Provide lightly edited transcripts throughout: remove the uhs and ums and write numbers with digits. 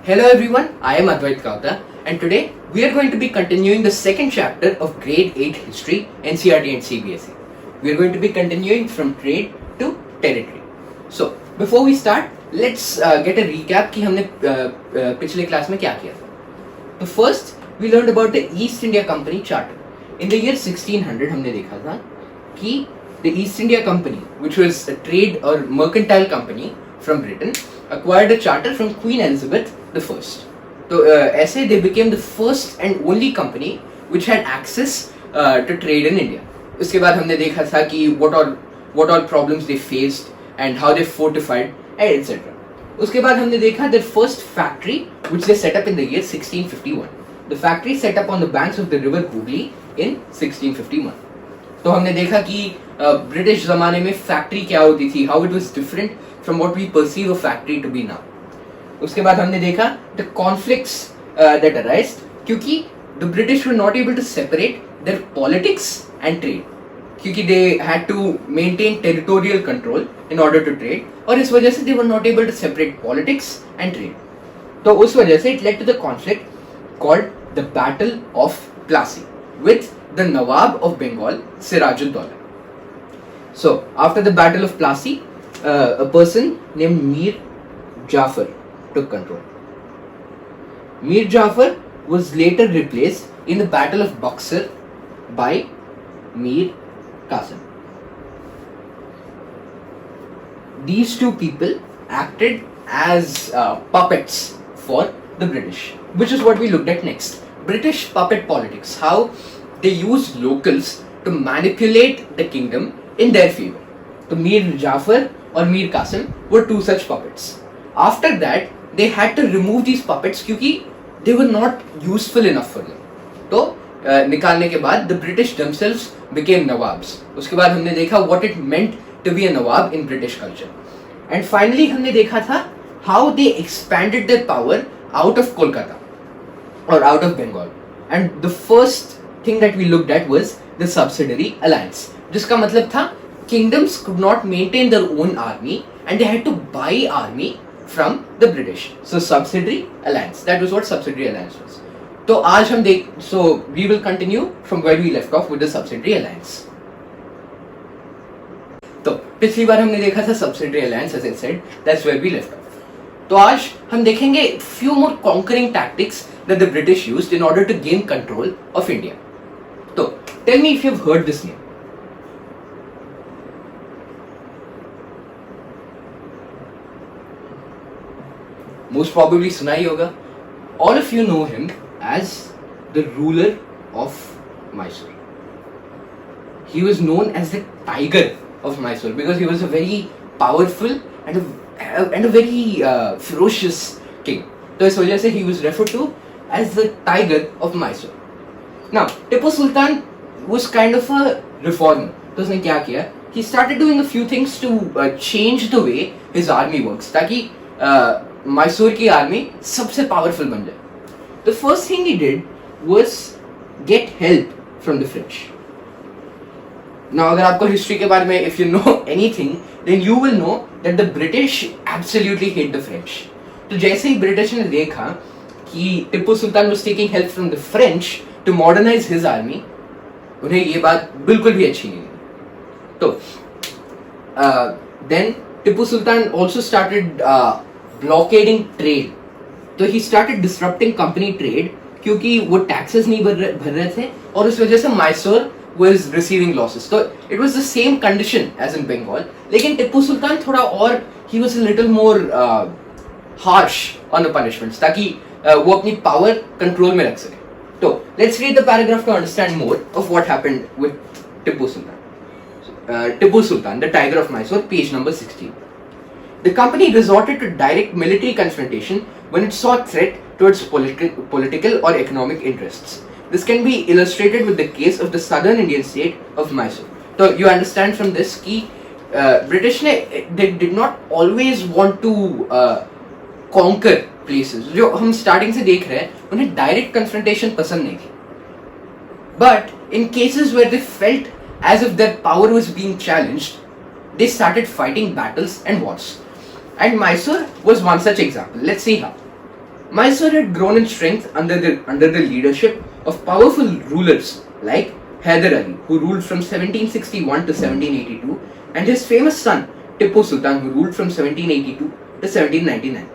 Hello everyone, I am advaith.koutha and today we are going to be continuing the second chapter of grade 8 history, NCERT and CBSE. We are going to be continuing from trade to territory. So before we start, let's get a recap कि हमने पिछले class में क्या किया था. So first we learned about the East India Company Charter. In the year 1600 हमने देखा था कि the East India Company, which was a trade or mercantile company from Britain, acquired a charter from Queen Elizabeth I. So ऐसे they became the first and only company which had access to trade in India. उसके बाद हमने देखा था कि what all problems they faced and how they fortified etc. उसके बाद हमने देखा their first factory which they set up in the year 1651. The factory set up on the banks of the river Hooghly in 1651. तो हमने देखा कि British ज़माने में फैक्ट्री क्या होती थी, how it was different from what we perceive a factory to be now. उसके बाद हमने देखा the conflicts that arise क्योंकि the British were not able to separate their politics and trade क्योंकि they had to maintain territorial control in order to trade और इस वजह से they were not able to separate politics and trade. तो उस वजह से it led to the conflict called the Battle of Plassey with the Nawab of Bengal, Siraj-ud-Dawla. So after the Battle of Plassey, a person named Mir Jafar took control. Mir Jafar was later replaced in the Battle of Buxar by Mir Qasim. These two people acted as puppets for the British, which is what we looked at next. British puppet politics, how they used locals to manipulate the kingdom in their favor. So Mir Jafar or Mir Qasim were two such puppets. After that, they had to remove these puppets क्योंकि they were not useful enough for them. तो निकालने के बाद the British themselves became Nawabs. उसके बाद हमने देखा what it meant to be a Nawab in British culture. And finally हमने देखा था how they expanded their power out of Kolkata or out of Bengal. And the first thing that we looked at was the Subsidiary Alliance. जिसका मतलब था kingdoms could not maintain their own army and they had to buy army from the British. So Subsidiary Alliance. That was what Subsidiary Alliance was. तो आज हम so we will continue from where we left off with the Subsidiary Alliance. तो पिछली बार हमने देखा था Subsidiary Alliance, as I said, that's where we left off. तो आज हम देखेंगे few more conquering tactics that the British used in order to gain control of India. तो tell me if you've heard this name. Most probably सुना ही होगा. All of you know him as the ruler of Mysore. He was known as the Tiger of Mysore because he was a very powerful and a very ferocious king. तो इस वजह से he was referred to as the Tiger of Mysore. Now, Tipu Sultan was kind of a reformer. तो उसने क्या किया? He started doing a few things to change the way his army works ताकि Mysore की army सबसे powerful बन जाए. The first thing he did was get help from the French. Now अगर आपको history के बारे में if you know anything, then you will know that the British absolutely hate the French. तो जैसे ही British ने देखा कि Tipu Sultan was taking help from the French to modernize his army, उन्हें ये बात बिल्कुल भी अच्छी नहीं लगी. तो then Tipu Sultan also started blockading trade. तो he started disrupting company trade क्योंकि वो taxes नहीं भर रहे थे और उस वजह से Mysore was receiving losses. तो it was the same condition as in Bengal. लेकिन टिप्पू सुल्तान थोड़ा और he was a little more harsh on the punishments ताकि वो अपनी power control में रख सके. तो let's read the paragraph to understand more of what happened with Tipu Sultan. Tipu Sultan, the Tiger of Mysore, page number 16. The company resorted to direct military confrontation when it saw threat to its political or economic interests. This can be illustrated with the case of the southern Indian state of Mysore. So you understand from this that British they did not always want to conquer places. जो हम starting से देख रहे हैं उन्हें direct confrontation पसंद नहीं थी. But in cases where they felt as if their power was being challenged, they started fighting battles and wars. And Mysore was one such example. Let's see how. Mysore had grown in strength under the leadership of powerful rulers like Hyder Ali, who ruled from 1761 to 1782, and his famous son Tipu Sultan, who ruled from 1782 to 1799.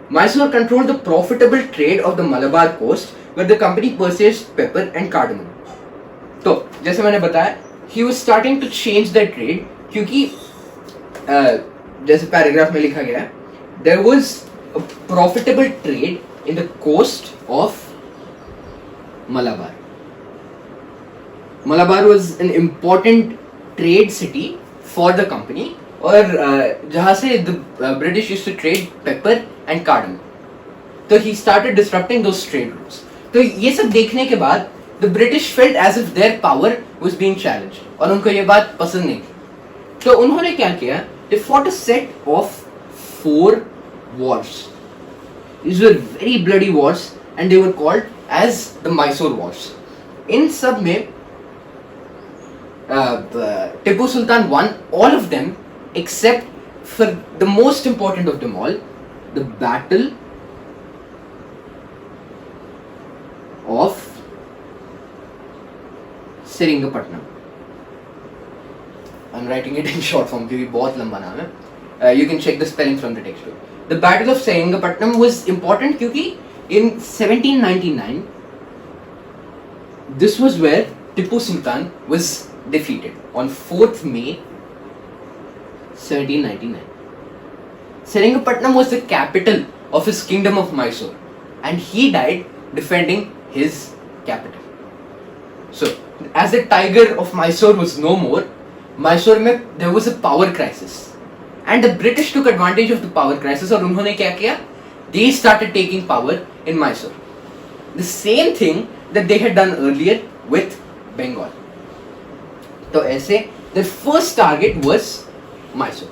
Mysore controlled the profitable trade of the Malabar coast, where the company purchased pepper and cardamom. तो जैसे मैंने बताया, he was starting to change the trade क्योंकि जैसे paragraph में लिखा गया है, there was a profitable trade in the coast of Malabar. Malabar was an important trade city for the company, और जहाँ से the British used to trade pepper and cardamom. तो he started disrupting those trade routes. तो ये सब देखने के बाद the British felt as if their power was being challenged, और उनको ये बात पसंद नहीं थी. तो उन्होंने क्या किया? They fought a set of 4 wars. These were very bloody wars, and they were called as the Mysore Wars. In सब में Tipu Sultan won all of them except for the most important of them all, the Battle of Seringapatam. I'm writing it in short form क्योंकि बहुत लंबा नाम है. You can check the spelling from the textbook. The Battle of Seringapatam was important क्योंकि in 1799 this was where Tipu Sultan was defeated on 4th May 1799. Seringapatam was the capital of his kingdom of Mysore, and he died defending his capital. So, as the tiger of Mysore was no more, Mysore में there was a power crisis, and the British took advantage of the power crisis. और उन्होंने क्या किया? They started taking power in Mysore. The same thing that they had done earlier with Bengal. तो ऐसे their first target was Mysore,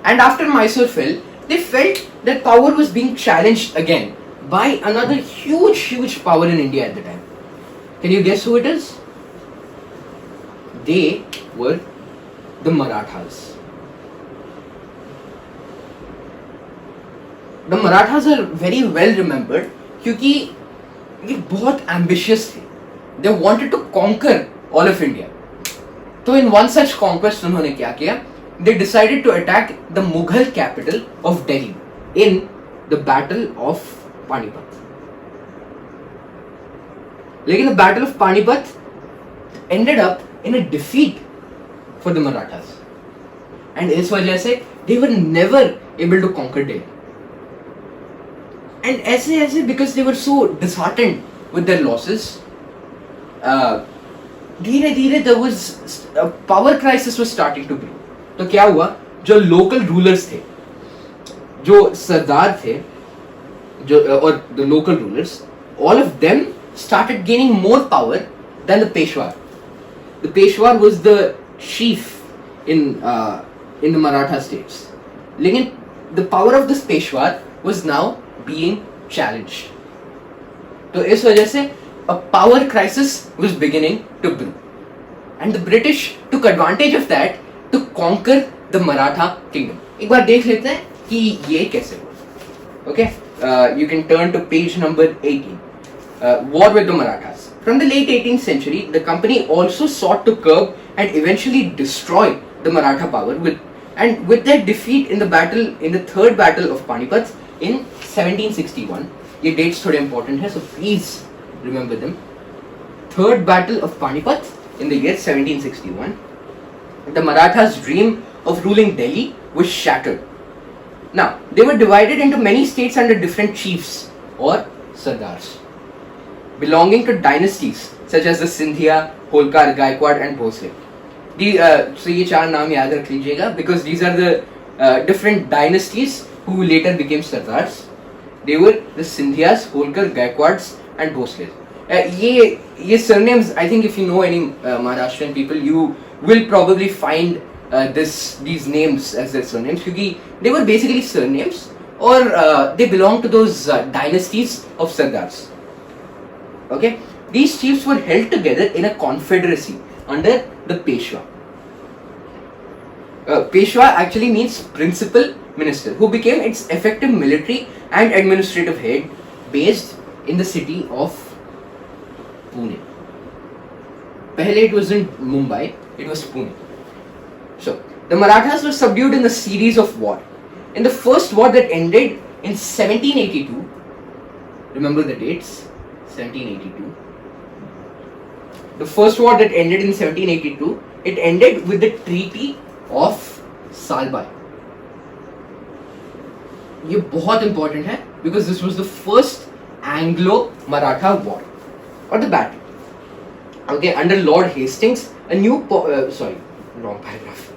and after Mysore fell, they felt that power was being challenged again by another huge power in India at the time. Can you guess who it is? They were the Marathas. The Marathas are very well remembered क्योंकि ये बहुत ambitious थे. They wanted to conquer all of India. तो in one such conquest उन्होंने क्या किया? They decided to attack the Mughal capital of Delhi in the Battle of Panipat. लेकिन the Battle of Panipat ended up in a defeat for the Marathas, and इस वजह से they were never able to conquer Delhi. And ऐसे because they were so disheartened with their losses, धीरे there was a power crisis was starting to brew. तो क्या हुआ? जो local rulers थे, जो सरदार थे, जो और the local rulers, all of them started gaining more power than the Peshwa. The Peshwa was the chief in the Maratha states. लेकिन the power of this Peshwa was now being challenged. तो इस वजह से a power crisis was beginning to brew, and the British took advantage of that to conquer the Maratha kingdom. एक बार देख लेते हैं कि ये कैसे हुआ. Okay, you can turn to page number 18. War with the Marathas. From the late 18th century, the company also sought to curb and eventually destroy the Maratha power with their defeat in the third battle of Panipat in 1761. ये dates थोड़े important है, so please remember them. Third battle of Panipat in the year 1761. The Marathas' dream of ruling Delhi was shattered. Now, they were divided into many states under different chiefs or sardars, belonging to dynasties such as the Sindhia, Holkar, Gaikwad and Bhosle. So ये चार नाम याद रख लीजिएगा because these are the different dynasties who later became sardars. They were the Sindhias, Holkar, Gaikwads and Bhosles. ये surnames, I think if you know any Maharashtrian people, you will probably find these names as their surnames क्योंकि they were basically surnames or they belong to those dynasties of sardars. Okay, these chiefs were held together in a confederacy under the Peshwa. Peshwa actually means principal minister, who became its effective military and administrative head based in the city of Pune. Pehle it was in Mumbai, it was Pune. So, the Marathas were subdued in a series of war. In the first war that ended in 1782, remember the dates, 1782. The first war that ended in 1782, it ended with the Treaty of Salbai. ये बहुत important है because this was the first Anglo-Maratha War or the battle. Okay, under Lord Hastings, a new wrong paragraph.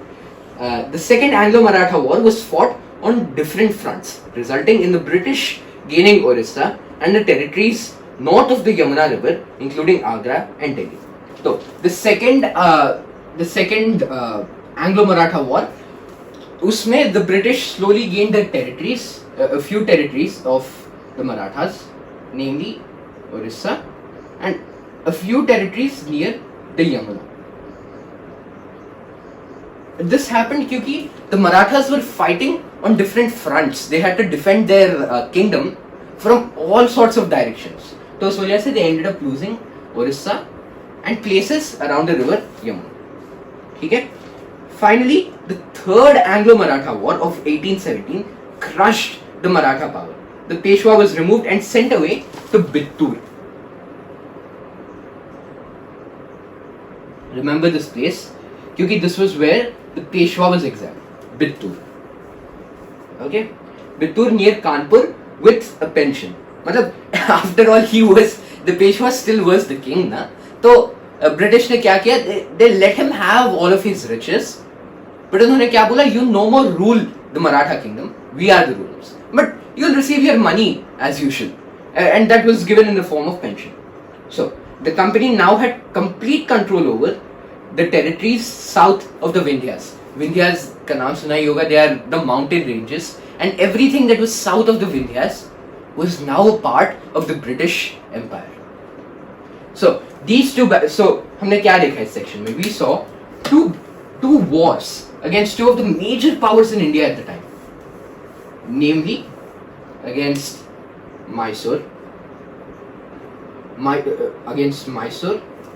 The second Anglo-Maratha War was fought on different fronts, resulting in the British gaining Orissa and the territories north of the Yamuna River, including Agra and Delhi. So, the second Anglo-Maratha War, उसमें the British slowly gained the territories, a few territories of the Marathas, namely Orissa, and a few territories near the Yamuna. This happened because the Marathas were fighting on different fronts. They had to defend their kingdom from all sorts of directions. So, उस वजह से they ended up losing Orissa and places around the river Yamuna. ठीक है? Finally, the third Anglo-Maratha War of 1817 crushed the Maratha power. The Peshwa was removed and sent away to Bittur. Remember this place, because this was where the Peshwa was exiled. Bittur. Okay? Bittur near Kanpur with a pension. मतलब after all the Peshwa still was the king, na? So British ने क्या किया? They let him have all of his riches. But उन्होंने क्या बोला? You no more rule the Maratha kingdom. We are the rulers. But you'll receive your money as usual. And that was given in the form of pension. So, the company now had complete control over the territories south of the Vindhyas. Vindhyas का नाम सुना ही होगा, they are the mountain ranges. And everything that was south of the Vindhyas was now a part of the British Empire. So, these two, so हमने क्या देखा इस section में? We saw two wars against two of the major powers in India at the time. Namely, against Mysore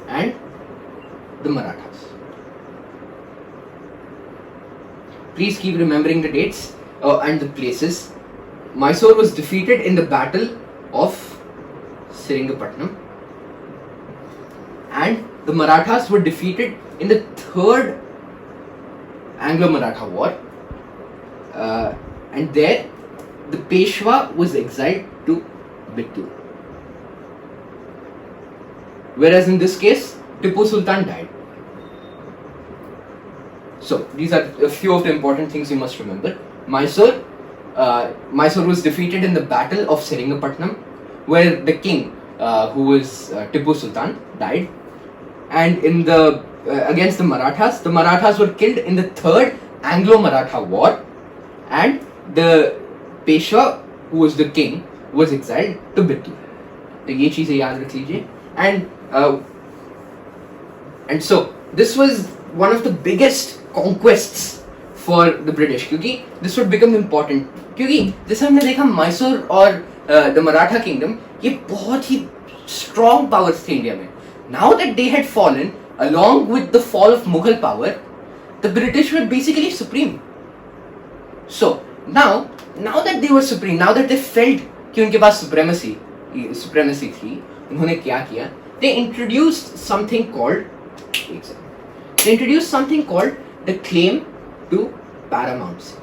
and the Marathas. Please keep remembering the dates and the places. Mysore was defeated in the Battle of Seringapatnam, and the Marathas were defeated in the third Anglo-Maratha War, and there the Peshwa was exiled to Bittur. Whereas in this case, Tipu Sultan died. So these are a few of the important things you must remember. Mysore was defeated in the Battle of Seringapatnam, where the king, who was Tipu Sultan, died. And in the against the Marathas were killed in the third Anglo-Maratha War, and the Peshwa, who was the king, was exiled to Bittur. तो ये चीजें याद रख लीजिए. And so this was one of the biggest conquests for the British, क्योंकि this would become important. क्योंकि जैसे हमने देखा मैसूर और the Maratha kingdom, ये बहुत ही strong powers थे इंडिया में. Now that they had fallen, along with the fall of Mughal power, the British were basically supreme. So now that they were supreme, now that they felt कि उनके पास supremacy थी, उन्होंने क्या किया? They introduced something called the claim to paramountcy.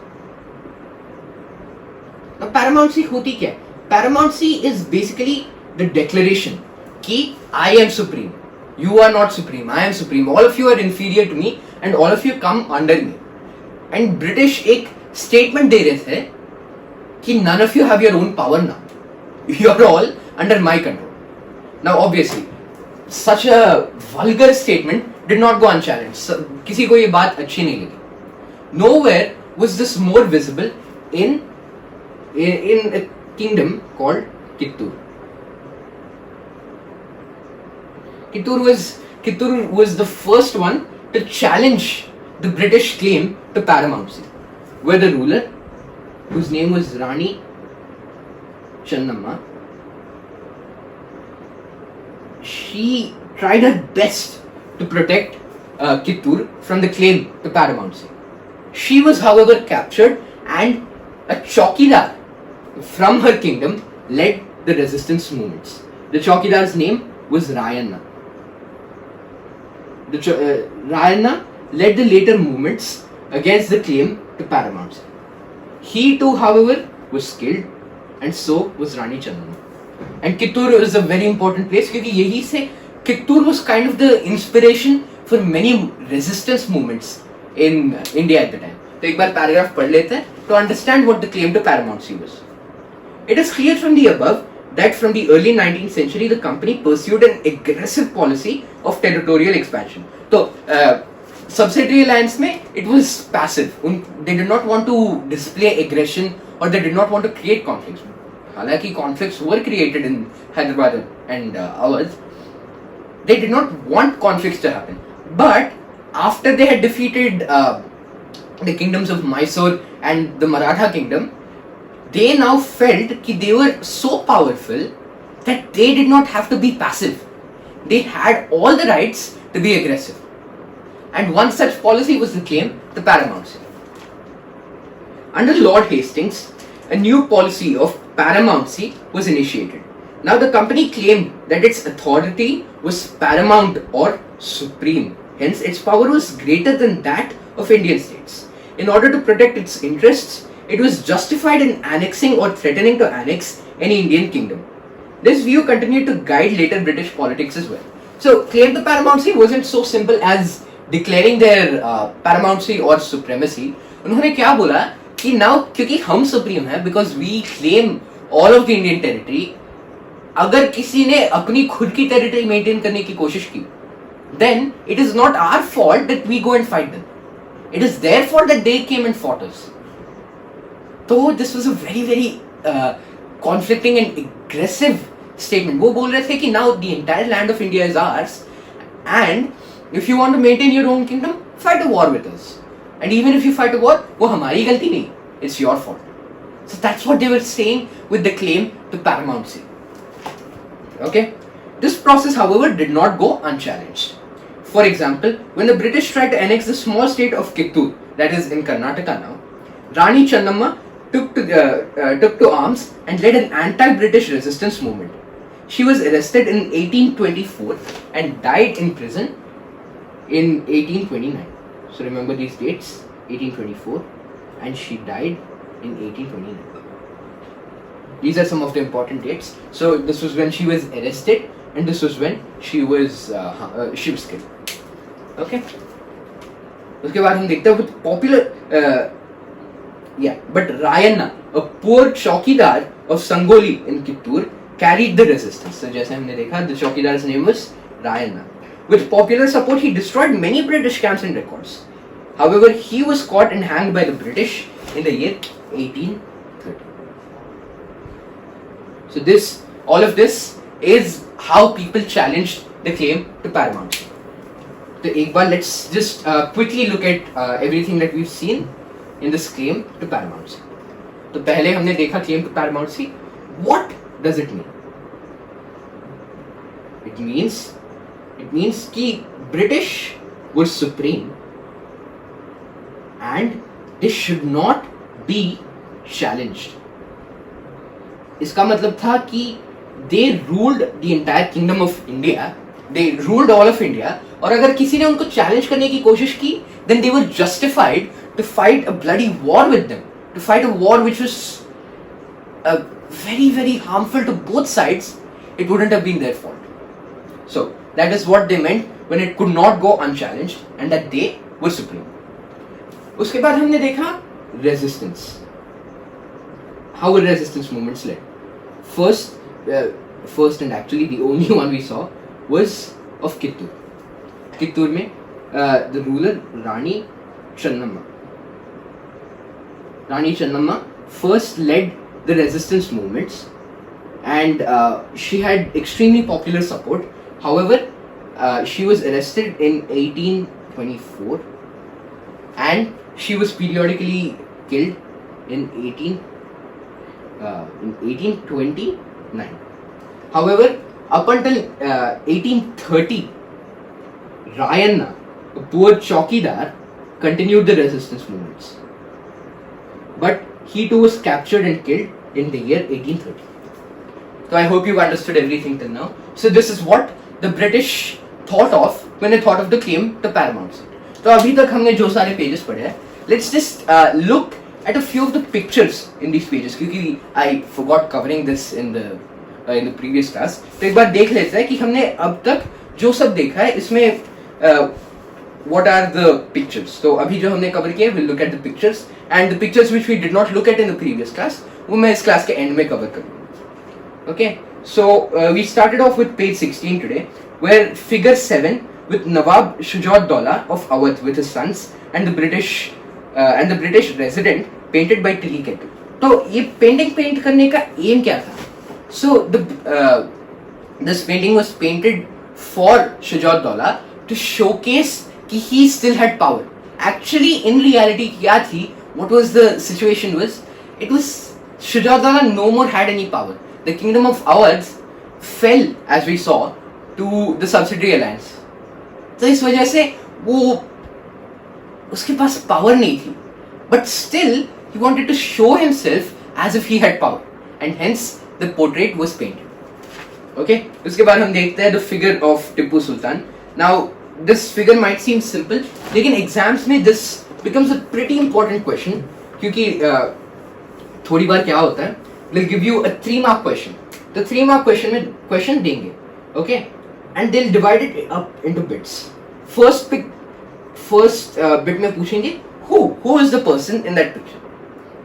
Now paramountcy होती क्या है? Paramountcy is basically the declaration कि I am supreme, you are not supreme, I am supreme, all of you are inferior to me and all of you come under me. And British एक statement दे रहे थे कि none of you have your own power now, you are all under my control. Now obviously such a vulgar statement did not go unchallenged. किसी को ये बात अच्छी नहीं लगी. Nowhere was this more visible in a kingdom called Kittur. Kittur was the first one to challenge the British claim to paramountcy, where the ruler, whose name was Rani Channamma, she tried her best to protect Kittur from the claim to paramountcy. She was, however, captured, and a Chaukidar from her kingdom led the resistance movements. The Chaukidar's name was Rayanna. Rayanna led the later movements against the claim to paramountcy. He too, however, was killed, and so was Rani Channamma. And Kittur is a very important place because yahi se Kittur was kind of the inspiration for many resistance movements in India at the time. So, एक बार paragraph पढ़ लेते हैं to understand what the claim to paramountcy was. It is clear from the above that from the early 19th century the company pursued an aggressive policy of territorial expansion. So, Subsidiary Alliance में it was passive. They did not want to display aggression, or they did not want to create conflicts. हालांकि conflicts were created in Hyderabad and Awadh. They did not want conflicts to happen. But after they had defeated the kingdoms of Mysore and the Maratha kingdom, they now felt that they were so powerful that they did not have to be passive. They had all the rights to be aggressive. And one such policy was the claim to paramountcy. Under Lord Hastings, a new policy of paramountcy was initiated. Now the company claimed that its authority was paramount or supreme. Hence, its power was greater than that of Indian states. In order to protect its interests, it was justified in annexing or threatening to annex any Indian kingdom. This view continued to guide later British politics as well. So, claim to paramountcy wasn't so simple as declaring their paramountcy or supremacy. उन्होंने क्या बोला कि now क्योंकि हम supreme हैं, because we claim all of the Indian territory, अगर किसी ने अपनी खुद की territory maintain करने की कोशिश की, then it is not our fault that we go and fight them. It is their fault that they came and fought us. So this was a very, very conflicting and aggressive statement. वो बोल रहे थे कि now the entire land of India is ours, and if you want to maintain your own kingdom, fight a war with us. And even if you fight a war, वो हमारी गलती नहीं, it's your fault. So that's what they were saying with the claim to paramountcy. Okay? This process, however, did not go unchallenged. For example, when the British tried to annex the small state of Kittur, that is in Karnataka now, Rani Channamma took to arms and led an anti-British resistance movement. She was arrested in 1824 and died in prison in 1829. So remember these dates, 1824, and she died in 1829. These are some of the important dates. So this was when she was arrested, and this was when she was killed. Okay. उसके बाद हम देखते हैं with popular but Rayanna, a poor Chaukidar of Sangoli in Kittur, carried the resistance. So जैसे हमने देखा, the Chaukidar's name was Rayanna. With popular support, he destroyed many British camps and records. However, he was caught and hanged by the British in the year 1830. So all of this is how people challenged the claim to paramountcy. So एक बार let's just quickly look at everything that we've seen in this claim to paramountcy. तो पहले हमने देखा claim to paramountcy. What does it mean? It means कि British were supreme and they should not be challenged. इसका मतलब था कि they ruled the entire kingdom of India. They ruled all of India. और अगर किसी ने उनको challenge करने की कोशिश की, then they were justified to fight a bloody war with them. To fight a war which was very, very harmful to both sides. It wouldn't have been their fault. So that is what they meant when it could not go unchallenged and that they were supreme. उसके बाद हमने देखा resistance. How were resistance movements led? First and actually the only one we saw was of Kittur. Kittur में the ruler Rani Channamma. Rani Channamma first led the resistance movements, and she had extremely popular support. However, she was arrested in 1824 and she was periodically killed in 1829. However, up until 1830, Rayanna, a poor chowkidar, continued the resistance movements. But he too was captured and killed in the year 1830. So I hope you've understood everything till now. So this is what the British thought of when they thought of the claim to paramountcy. So अभी तक हमने जो सारे pages पढ़े हैं, let's just look at a few of the pictures in these pages, क्योंकि I forgot covering this in the previous class. तो एक बार देख लेते हैं कि हमने अब तक जो सब देखा है इसमें what are the pictures. So अभी जो हमने cover किया, we'll look at the pictures, and the pictures which we did not look at in the previous class, वो मैं इस class के end में cover करूँगा. Okay, so we started off with page 16 today, where figure 7 with Nawab Shujat-Daulah of Awadh with his sons and the British resident painted by Tilly Kettle. तो ये painting paint करने का aim क्या था? So this painting was painted for Shujat-Daulah to showcase कि he still had power. Actually, in reality, क्या थी? What was the situation was? It was Shujat-Daulah no more had any power. The kingdom of Awadh fell, as we saw, to the Subsidiary Alliance. तो इस वजह से वो उसके पास power नहीं थी, but still he wanted to show himself as if he had power, and hence the portrait was painted. Okay, उसके बाद हम देखते हैं the figure of Tipu Sultan. Now this figure might seem simple, लेकिन exams में this becomes a pretty important question, क्योंकि थोड़ी बार क्या होता है, they'll give you a 3-mark question. The 3-mark question में question देंगे, okay, and they'll divide it up into bits. First bit में पूछेंगे who is the person in that picture.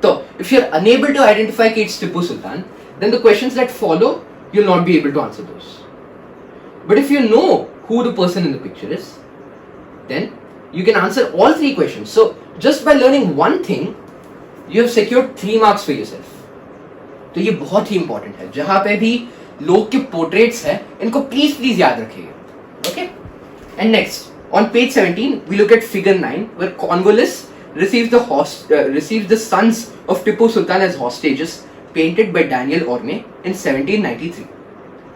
So if you're unable to identify कि it's Tipu Sultan, then the questions that follow you'll not be able to answer those. But if you know who the person in the picture is, then you can answer all 3 questions. So just by learning one thing, you have secured 3 marks for yourself. तो ये बहुत ही important है. जहाँ पे भी लोग के portraits है, इनको please याद रखिएगा. Okay? And next, on page 17, we look at figure 9, where Cornwallis receives the sons of Tipu Sultan as hostages, painted by Daniel Orme in 1793.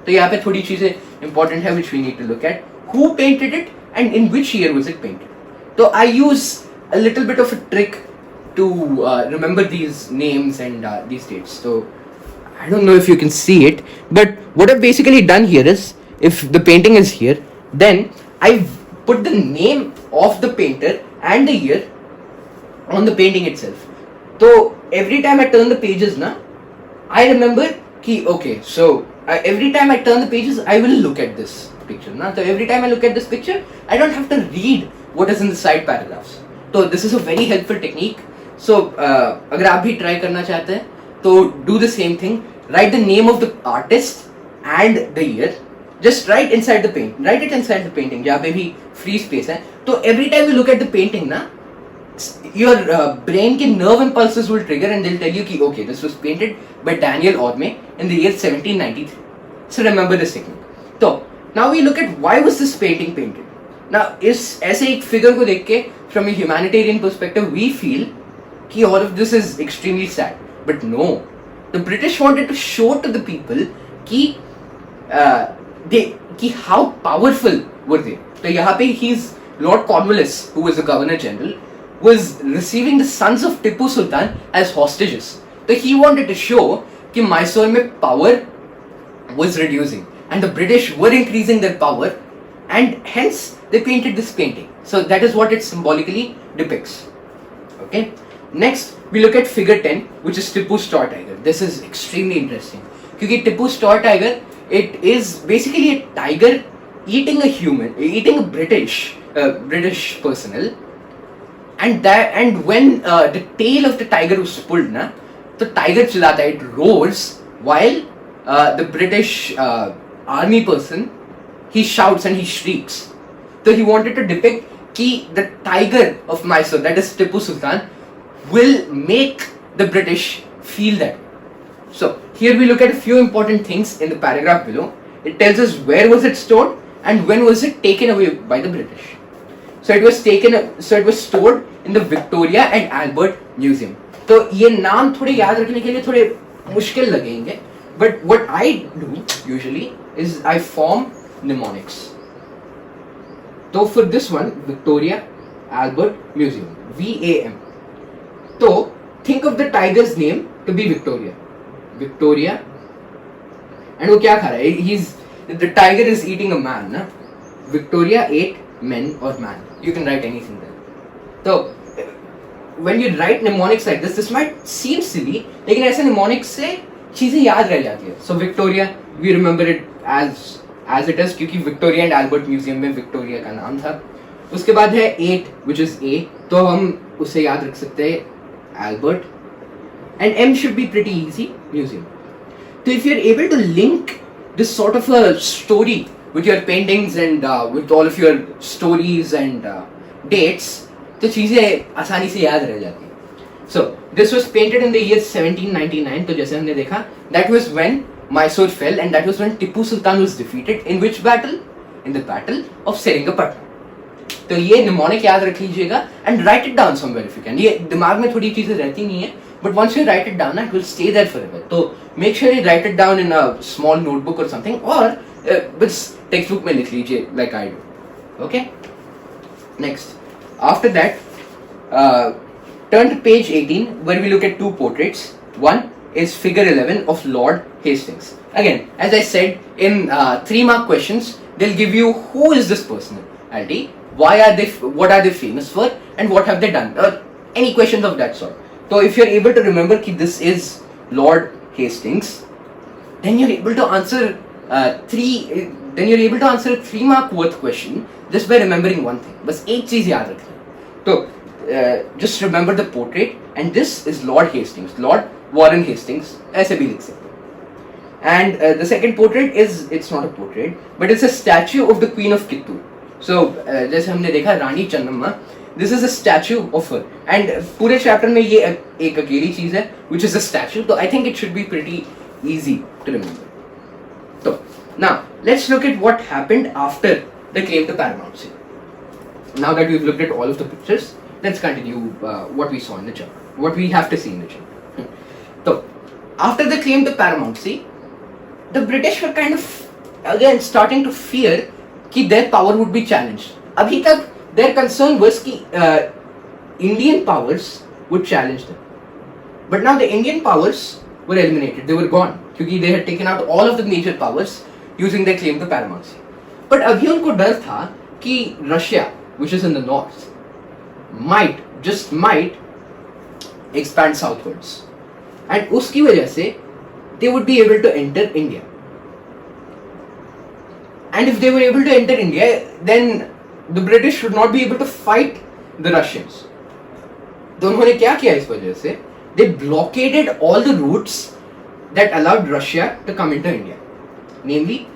तो यहाँ पे थोड़ी चीजें important है which we need to look at. Who painted it and in which year was it painted? So I use a little bit of a trick to remember these names and these dates. So I don't know if you can see it, but what I've basically done here is, if the painting is here, then I've put the name of the painter and the year on the painting itself. So every time I turn the pages, I remember ki okay, so every time I turn the pages, I will look at this picture. So every time I look at this picture, I don't have to read what is in the side paragraphs. So this is a very helpful technique. So अगर आप भी try करना चाहते हैं, तो do the same thing. Write the name of the artist and the year. Just write it inside the painting. जहाँ पे भी free space है. तो every time you look at the painting, your brain के nerve impulses will trigger and they'll tell you कि okay, this was painted by Daniel Orme in the year 1793. So remember this technique. So now we look at why was this painting painted. Now इस ऐसे एक figure को देख के from a humanitarian perspective we feel कि all of this is extremely sad, but no, the British wanted to show to the people कि how powerful were they. So यहाँ पे he's Lord Cornwallis, who was the Governor General, was receiving the sons of Tipu Sultan as hostages. So he wanted to show कि Mysore में power was reducing and the British were increasing their power, and hence they painted this painting. So that is what it symbolically depicts. Okay. Next, we look at figure 10, which is Tipu's toy tiger. This is extremely interesting. Because Tipu's toy tiger, it is basically a tiger eating a British personnel, and when the tail of the tiger was pulled, the tiger chilata, it roars, while the British army person, he shouts and he shrieks. So he wanted to depict that the tiger of Mysore, that is Tipu Sultan, will make the British feel that. So here we look at a few important things in the paragraph below. It tells us where was it stored and when was it taken away by the British. So it was stored in the Victoria and Albert Museum. तो ये नाम थोड़े याद रखने के लिए थोड़े मुश्किल लगेंगे, but what I do usually is I form mnemonics. So for this one, Victoria Albert Museum, VAM. So think of the tiger's name to be Victoria. Victoria. And वो क्या खा रहा है? The tiger is eating a man, ना? Victoria ate men or man. You can write anything there. So when you write mnemonics like this might seem silly, लेकिन ऐसे mnemonics से चीजें याद रह जाती है. So Victoria, we remember it as it is क्योंकि Victoria and Albert Museum में Victoria का नाम था. उसके बाद है 8 which is A, तो हम उसे याद रख सकते हैं Albert, and M should be pretty easy, Museum. So if you're able to link this sort of a story with your paintings and with all of your stories and dates, तो चीजें आसानी से याद रह जाती हैं. So this was painted in the year 1799. तो जैसे हमने देखा, that was when Mysore fell and that was when Tipu Sultan was defeated. In which battle? In the battle of Seringapatam. तो ये mnemonic याद रख लीजिएगा and write it down somewhere if you can. ये दिमाग में थोड़ी चीजें रहती नहीं है, but once you write it down, it will stay there forever. तो make sure you write it down in a small notebook or something, or बस textbook में लिख लीजिए like I do. Okay. Next, after that, turn to page 18 where we look at two portraits. One is figure 11 of Lord Hastings. Again, as I said, in 3-mark questions, they'll give you who is this personality, what are they famous for, and what have they done, any questions of that sort. So if you're able to remember that this is Lord Hastings, then you're able to answer a 3-mark worth question just by remembering one thing. बस एक चीज याद रखना. तो just remember the portrait, and this is Lord Hastings, Lord Warren Hastings, ऐसे भी लिख सकते हैं. And the second portrait is, it's not a portrait, but it's a statue of the Queen of Kittur. So जैसे हमने देखा रानी Channamma, this is a statue of her, and पूरे chapter में ये एक अकेली चीज है, which is a statue. So I think it should be pretty easy to remember. So now let's look at what happened after the claim to paramountcy. Now that we've looked at all of the pictures, let's continue what we saw in the chapter, what we have to see in the chapter. So after the claim to paramountcy, the British were kind of again starting to fear that their power would be challenged. Abhi tak their concern was that Indian powers would challenge them. But now the Indian powers were eliminated, they were gone, because they had taken out all of the major powers using their claim to paramountcy. But abhi unko dar tha कि Russia, which is in the north, might expand southwards, and उसकी वजह से they would be able to enter India. And if they were able to enter India, then the British would not be able to fight the Russians. तो उन्होंने क्या किया इस वजह से? They blockaded all the routes that allowed Russia to come into India. Namely,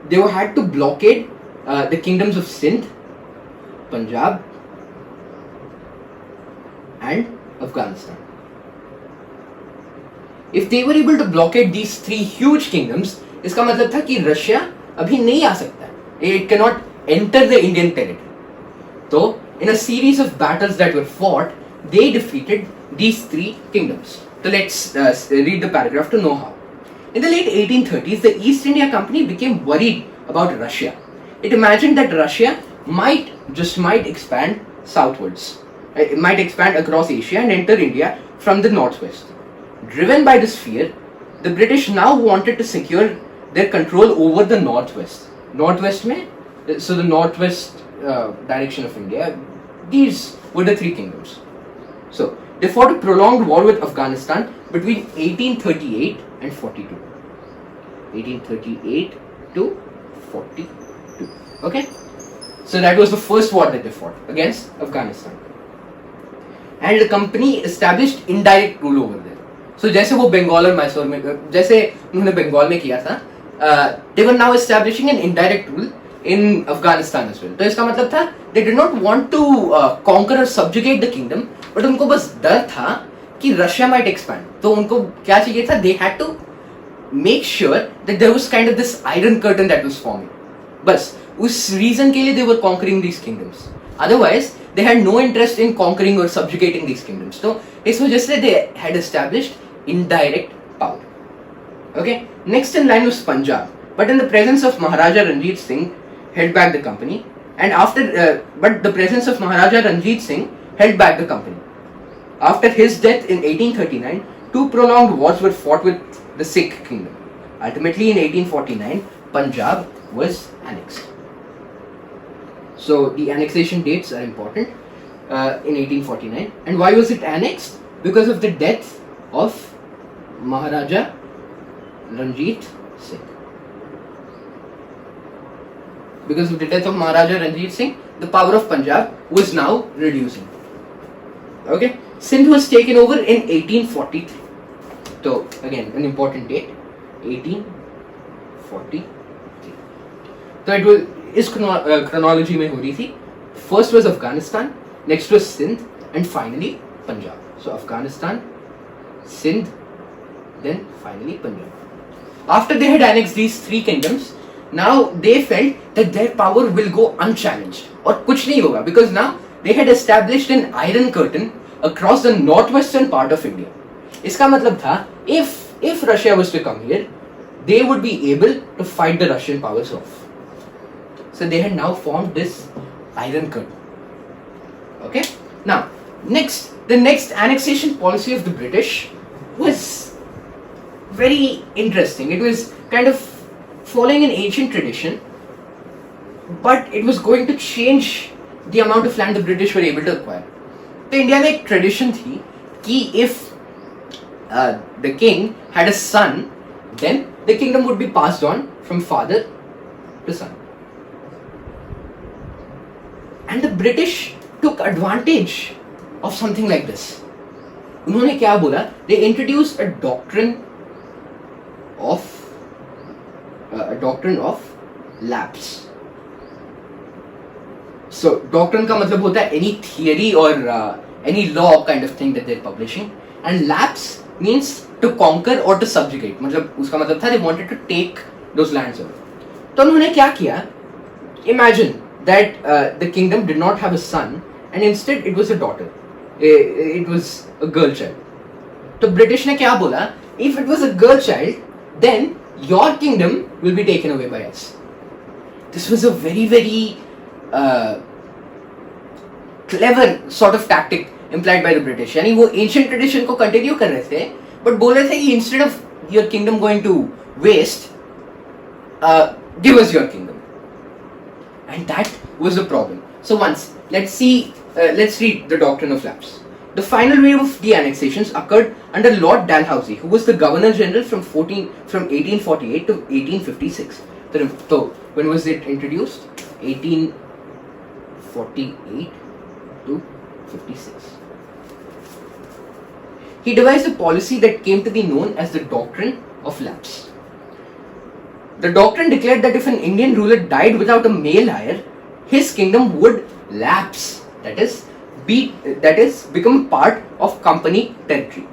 they had to blockade the kingdoms of Sindh, Punjab, and Afghanistan. If they were able to blockade these three huge kingdoms, इसका मतलब था कि Russia अभी नहीं आ सकता है. It cannot enter the Indian territory. So, in a series of battles that were fought, they defeated these three kingdoms. So let's read the paragraph to know how. In the late 1830s, the East India Company became worried about Russia. It imagined that Russia might expand southwards. It might expand across Asia and enter India from the northwest. Driven by this fear, the British now wanted to secure their control over the northwest. Northwest mein, so the northwest direction of India, these were the three kingdoms. So they fought a prolonged war with Afghanistan between 1838 and 42. 1838 to 42. Okay? So that was the first war that they fought against Afghanistan. And the company established indirect rule over there. So जैसे वो बंगाल और मैसूर में, जैसे उन्होंने बंगाल में किया था, they were now establishing an indirect rule in Afghanistan as well. तो इसका मतलब था they did not want to conquer or subjugate the kingdom, but उनको बस डर था कि Russia might expand. तो उनको क्या चाहिए था? They had to make sure that there was kind of this iron curtain that was forming. बस उस reason के लिए they were conquering these kingdoms. Otherwise, they had no interest in conquering or subjugating these kingdoms. So इस वजह से they had established indirect power. Okay, next in line was Punjab, but in the presence of Maharaja Ranjit Singh held back the company, and but the presence of Maharaja Ranjit Singh held back the company. After his death in 1839, two prolonged wars were fought with the Sikh kingdom. Ultimately, in 1849, Punjab was annexed. So the annexation dates are important in 1849. And why was it annexed? Because of the death of Maharaja Ranjit Singh. Because of the death of Maharaja Ranjit Singh, the power of Punjab was now reducing. Okay, Sindh was taken over in 1843. So again, an important date, 1843. So it was इस chronology में हो रही थी. First was Afghanistan, next was Sindh, and finally Punjab. So Afghanistan, Sindh, then finally Punjab. After they had annexed these three kingdoms, now they felt that their power will go unchallenged और कुछ नहीं होगा, because now they had established an iron curtain across the northwestern part of India. इसका मतलब था if Russia was to come here, they would be able to fight the Russian powers off. So they had now formed this iron curtain. Okay. Now the next annexation policy of the British was very interesting. It was kind of following an ancient tradition, but it was going to change the amount of land the British were able to acquire. तो India में एक tradition थी कि if the king had a son, then the kingdom would be passed on from father to son. And the British took advantage of something like this. उन्होंने क्या बोला? They introduced a doctrine of lapse. So doctrine का मतलब होता है any theory or any law kind of thing that they're publishing, and lapse means to conquer or to subjugate. मतलब उसका मतलब था they wanted to take those lands over. तो उन्होंने क्या किया? Imagine that the kingdom did not have a son, and instead it was a daughter. It was a girl child. तो British ने क्या बोला? If it was a girl child, then your kingdom will be taken away by us. This was a very, very clever sort of tactic implied by the British. यानी वो ancient tradition को continue कर रहे थे, but बोल रहे थे कि instead of your kingdom going to waste, give us your kingdom. And that was the problem. So let's read the Doctrine of Labs. The final wave of the annexations occurred under Lord Dalhousie, who was the Governor General from 1848 to 1856. So when was it introduced? 1848 to 56. He devised a policy that came to be known as the Doctrine of Labs. The doctrine declared that if an Indian ruler died without a male heir, his kingdom would lapse, that is, become part of company territory.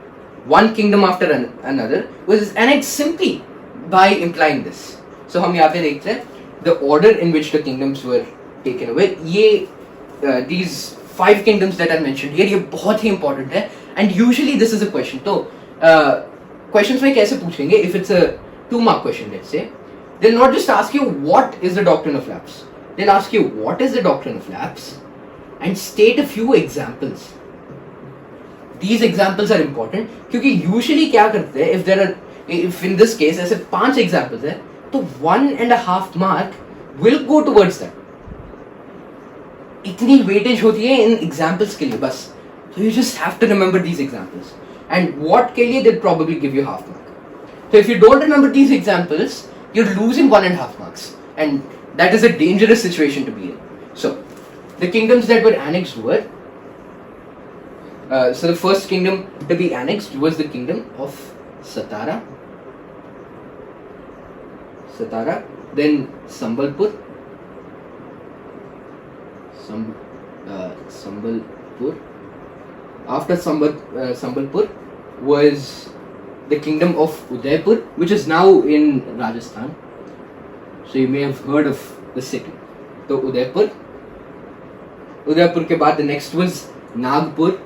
One kingdom after another was annexed simply by implying this. So हम यहाँ पे देखते हैं the order in which the kingdoms were taken away. These 5 kingdoms that I mentioned here, ये बहुत ही important है, and usually this is a question. तो questions में कैसे पूछेंगे? If it's a 2-mark question, let's say, they'll not just ask you what is the Doctrine of Lapse. They'll ask you what is the Doctrine of Lapse and state a few examples. These examples are important क्योंकि usually क्या करते हैं, if in this case ऐसे 5 examples है, तो 1.5 mark will go towards that. इतनी weightage होती है इन examples के लिए बस. So you just have to remember these examples. And what के लिए they'll probably give you half mark. So if you don't remember these examples, you're losing 1.5 marks, and that is a dangerous situation to be in. So the kingdoms that were annexed were, so the first kingdom to be annexed was the kingdom of Satara, then Sambalpur, After Sambalpur was the kingdom of Udaipur, which is now in Rajasthan. So you may have heard of the city. So Udaipur के बाद the next was Nagpur,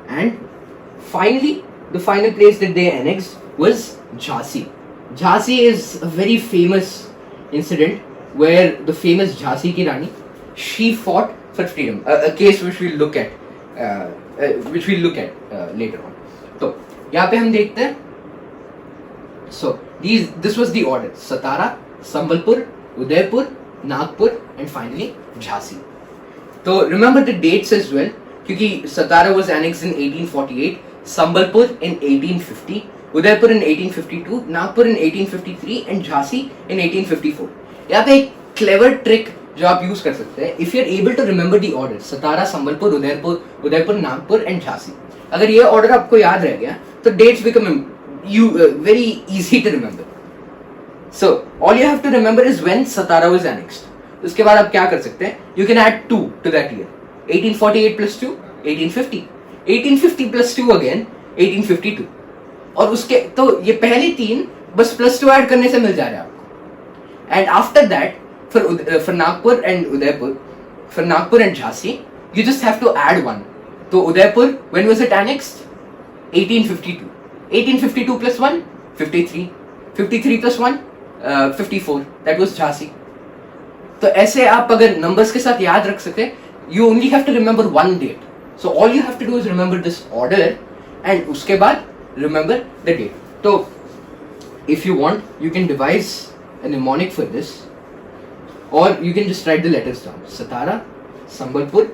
and finally the final place that they annexed was Jhansi. Jhansi is a very famous incident where the famous Jhansi ki Rani, she fought for freedom. A case which we'll look at, later on. तो यहाँ पे हम देखते हैं. So this was the order: Satara, Sambalpur, Udaipur, Nagpur, and finally Jhansi. So remember the dates as well, क्योंकि Satara was annexed in 1848, Sambalpur in 1850, Udaipur in 1852, Nagpur in 1853, and Jhansi in 1854. यहाँ पे एक clever trick जो आप use कर सकते हैं. If you are able to remember the order: Satara, Sambalpur, Udaipur, Nagpur, and Jhansi. अगर ये order आपको याद रह गया, तो dates become very easy to remember. So all you have to remember is when Satara was annexed. उसके बाद आप क्या कर सकते हैं? You can add 2 to that year. 1848 plus 2, 1850. 1850 plus 2 again, 1852. और उसके तो ये पहले 3 बस plus 2 ऐड करने से मिल जा रहा है आपको. And after that, for Nagpur and Udaipur, for Nagpur and Jhansi, you just have to add 1. So Udaipur, when was it annexed? 1852. 1852 plus 1, 53. 53 plus 1, 54. That was Jhansi. तो ऐसे आप अगर numbers के साथ याद रख सके, you only have to remember one date. So all you have to do is remember this order, and उसके बाद remember the date. So if you want, you can devise a mnemonic for this, or you can just write the letters down: Satara, Sambalpur,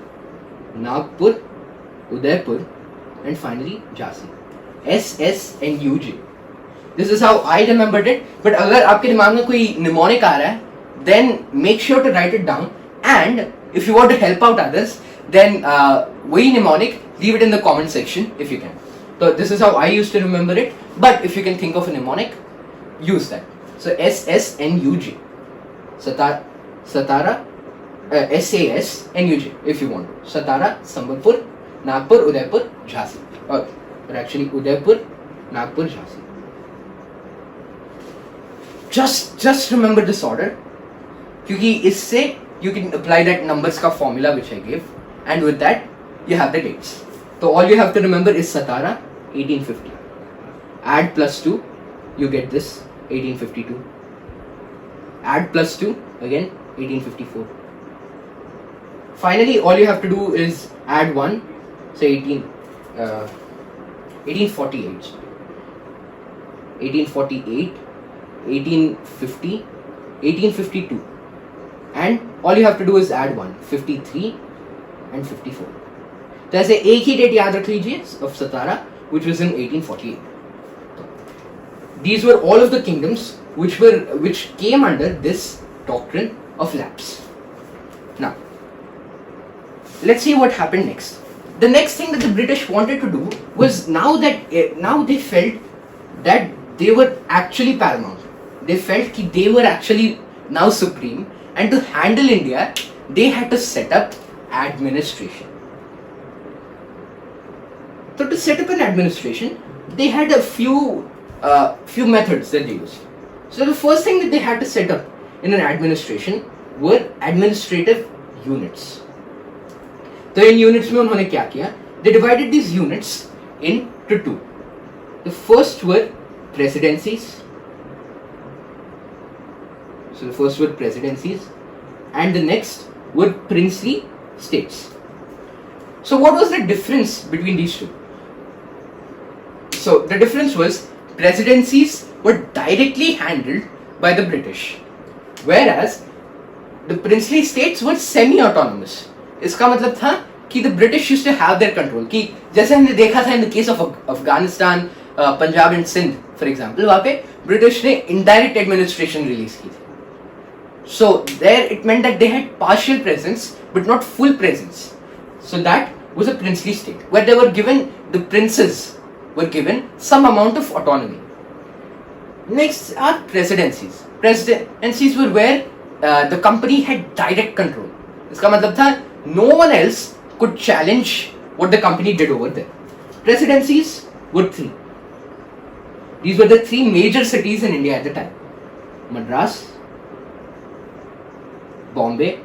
Nagpur, Udaipur, and finally Jhansi. S, S, and U, J. This is how I remembered it. But अगर आपके दिमाग में कोई mnemonic आ रहा है, then make sure to write it down. And if you want to help out others, then वही mnemonic, leave it in the comment section if you can. So this is how I used to remember it. But if you can think of a mnemonic, use that. So S, S, N, U, J. Satara, S, A, S, N, U, J. If you want. Satara, Sambalpur, Nagpur, Udaipur, Jhansi. Okay. But actually Udaipur, Nagpur, Jhansi. Just remember this order, क्योंकि इससे you can apply that numbers का formula which I gave, and with that you have the dates. So all you have to remember is Satara, 1850. Add plus 2, you get this, 1852. Add plus 2, again 1854. Finally, all you have to do is add 1, say 1848, 1850, 1852, and all you have to do is add 1, 53 and 54. तो ऐसे एक ही date याद रख लीजिए of Satara, which was in 1848. These were all of the kingdoms which came under this Doctrine of Lapse. Now, let's see what happened next. The next thing that the British wanted to do was now they felt that they were actually paramount. They felt that they were actually now supreme, and to handle India, they had to set up administration. So to set up an administration, they had a few methods that they used. So the first thing that they had to set up in an administration were administrative units. तो इन units में उन्होंने क्या किया? They divided these units into 2. The first were presidencies. So the first were presidencies, and the next were princely states. So what was the difference between these two? So the difference was presidencies were directly handled by the British, whereas the princely states were semi-autonomous. इसका मतलब था कि the British used to have their control. कि जैसे हमने देखा था in the case of Afghanistan, Punjab and Sindh, for example, वहाँ पे British ने indirect administration release की थी. So there it meant that they had partial presence but not full presence. So that was a princely state where they were given, the princes were given some amount of autonomy. Next are presidencies. Presidencies were where the company had direct control. इसका मतलब था no one else could challenge what the company did over there. Presidencies were 3. These were the 3 major cities in India at the time: Madras, Bombay,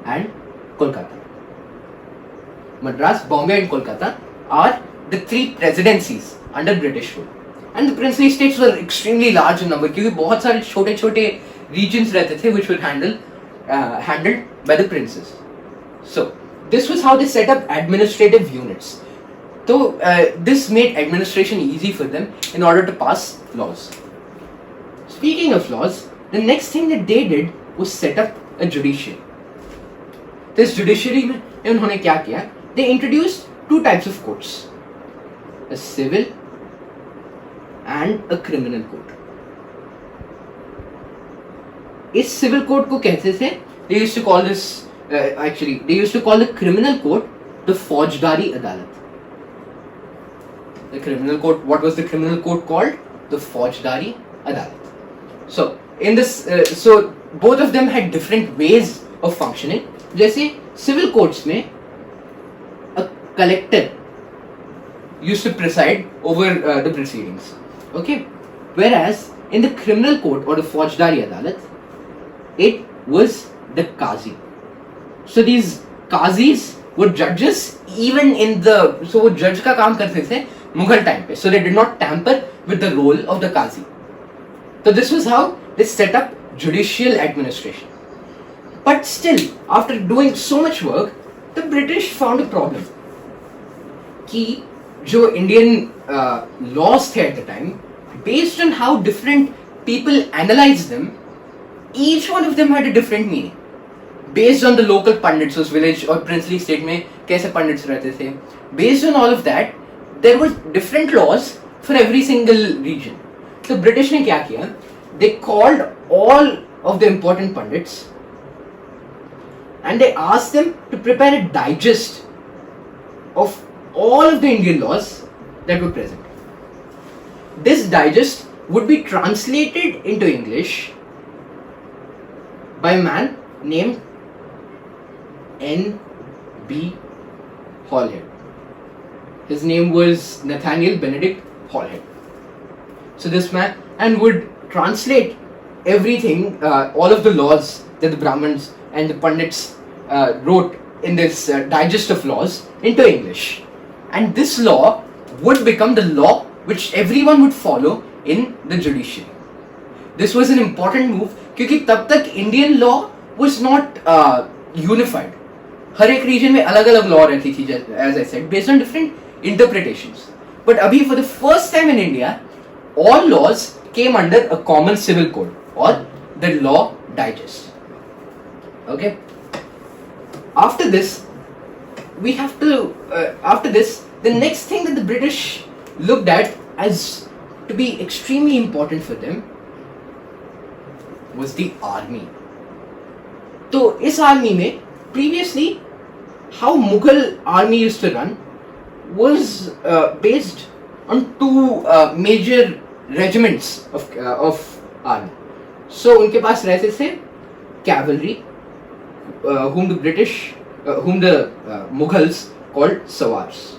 and Kolkata. Madras, Bombay, and Kolkata are the 3 presidencies under British rule. And the princely states were extremely large in number क्योंकि बहुत सारे छोटे-छोटे regions रहते थे which were handled by the princes. So this was how they set up administrative units. So this made administration easy for them in order to pass laws. Speaking of laws, the next thing that they did was set up a judiciary. This judiciary में उन्होंने क्या किया? They introduced 2 types of courts, a civil and a criminal court. इस civil court को कहते थे, they used to call this they used to call the criminal court the फौजदारी अदालत. The criminal court, what was the criminal court called? The फौजदारी अदालत. So in this, so both of them had different ways of functioning. जैसे civil courts में a collector used to preside over the proceedings. Okay, whereas in the criminal court or the फौजदारी अदालत, it was the qazi. So these qazis were judges even in the, so वो judge का काम करते थे Mughal time पे. So they did not tamper with the role of the qazi. So this was how they set up judicial administration. But still, after doing so much work, the British found a problem. कि जो Indian laws थे at the time, based on how different people analyzed them, each one of them had a different meaning. Based on the local pundits उस village और princely state में कैसे pundits रहते थे, based on all of that, there were different laws for every single region. So British ने क्या किया? They called all of the important pundits and they asked them to prepare a digest of all of the Indian laws that were present. This digest would be translated into English by a man named N.B. Halhed. His name was Nathaniel Benedict Halhed. So this man and would translate everything, all of the laws that the Brahmins and the Pandits wrote in this digest of laws into English. And this law would become the law which everyone would follow in the judiciary. This was an important move क्योंकि तब तक Indian law was not unified. हर एक region में अलग-अलग law रहती थी, as I said, based on different interpretations. But अभी for the first time in India, all laws came under a common civil code or the law digest. Okay. After this, we have to. After this, the next thing that the British looked at as to be extremely important for them was the army. तो इस army में previously how Mughal army used to run was based on 2 major regiments of army. So उनके पास रहते थे cavalry, whom the Mughals called sawars.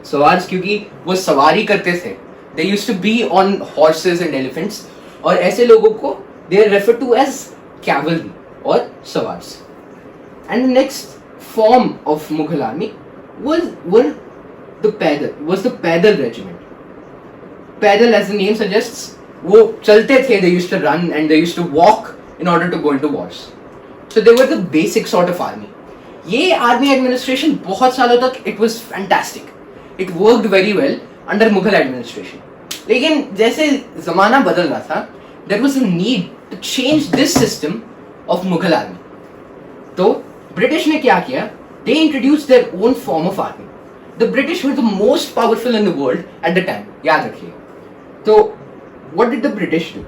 Sawars क्योंकि वो सवारी करते थे. They used to be on horses and elephants. और ऐसे लोगों को they are referred to as cavalry or sawars. And the next form of Mughal army was the Paidal regiment. Paidal, as the name suggests, वो चलते थे. They used to run and they used to walk in order to go into wars. So they were the basic sort of army. ये army administration बहुत सालों तक it was fantastic. It worked very well under Mughal administration. लेकिन जैसे ज़माना बदल रहा था, there was a need to change this system of Mughal army. तो British ने क्या किया? They introduced their own form of army. The British were the most powerful in the world at the time. याद रखिए. तो what did the British do?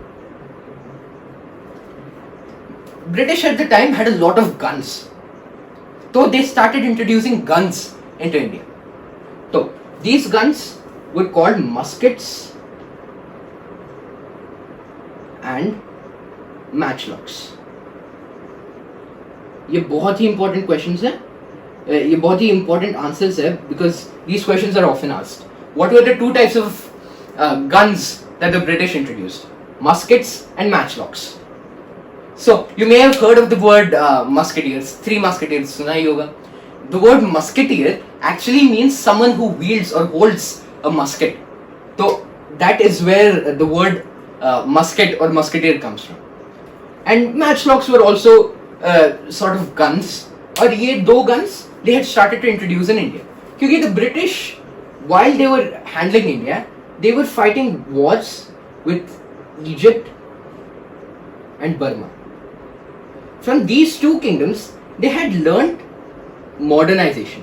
British at the time had a lot of guns. So they started introducing guns into India. So these guns were called muskets and matchlocks. ये बहुत ही important questions हैं. ये बहुत ही important answers हैं because these questions are often asked. What were the 2 types of guns that the British introduced? Muskets and matchlocks. So you may have heard of the word musketeers. 3 musketeers सुना ही होगा. the word musketeer actually means someone who wields or holds a musket. So that is where the word musket or musketeer comes from. And matchlocks were also sort of guns. और ये दो guns they had started to introduce in India. क्योंकि the British, while they were handling India, they were fighting wars with Egypt and Burma. From these two kingdoms, they had learned modernization.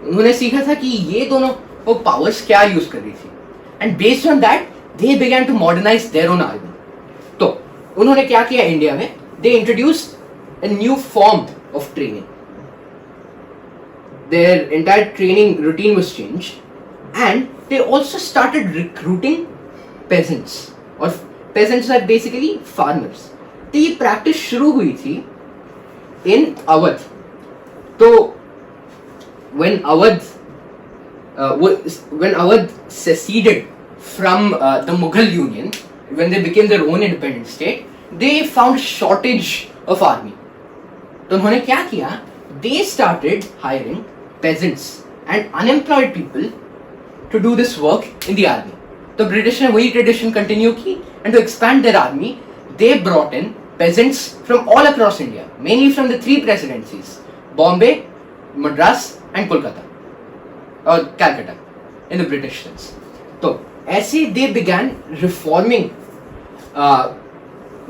उन्होंने सीखा था कि ये दोनों वो powers क्या use कर रही थी. And based on that, they began to modernize their own army. तो उन्होंने क्या किया इंडिया में? They introduced a new form of training. Their entire training routine was changed, and they also started recruiting peasants. और peasants are basically farmers. तो ये practice शुरू हुई थी in Awadh. तो when Awadh seceded from the Mughal Union, when they became their own independent state, they found shortage of army. तो उन्होंने क्या किया? They started hiring peasants and unemployed people to do this work in the army. तो British ने वही tradition continue की, and to expand their army, they brought in peasants from all across India, mainly from the three presidencies: Bombay, Madras, and Kolkata, or Calcutta, in the British sense. तो ऐसे they began reforming.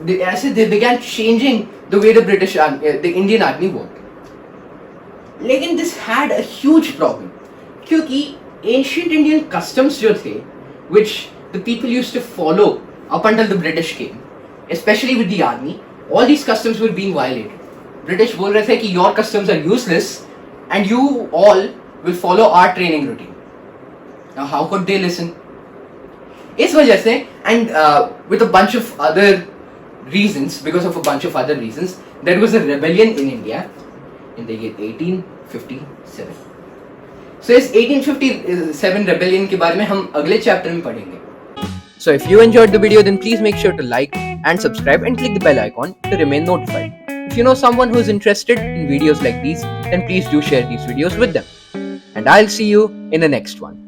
They began changing the way the Indian army worked. लेकिन this had a huge problem, क्योंकि ancient Indian customs जो थे, which the people used to follow up until the British came, especially with the army, all these customs were being violated. British बोल रहे थे कि your customs are useless and you all will follow our training routine. Now how could they listen? इस वजह से, and with a bunch of other reasons, because of a bunch of other reasons, there was a rebellion in India in the year 1857. So इस 1857 rebellion के बारे में हम अगले chapter में पढ़ेंगे. So if you enjoyed the video, then please make sure to like and subscribe and click the bell icon to remain notified. If you know someone who is interested in videos like these, then please do share these videos with them. And I'll see you in the next one.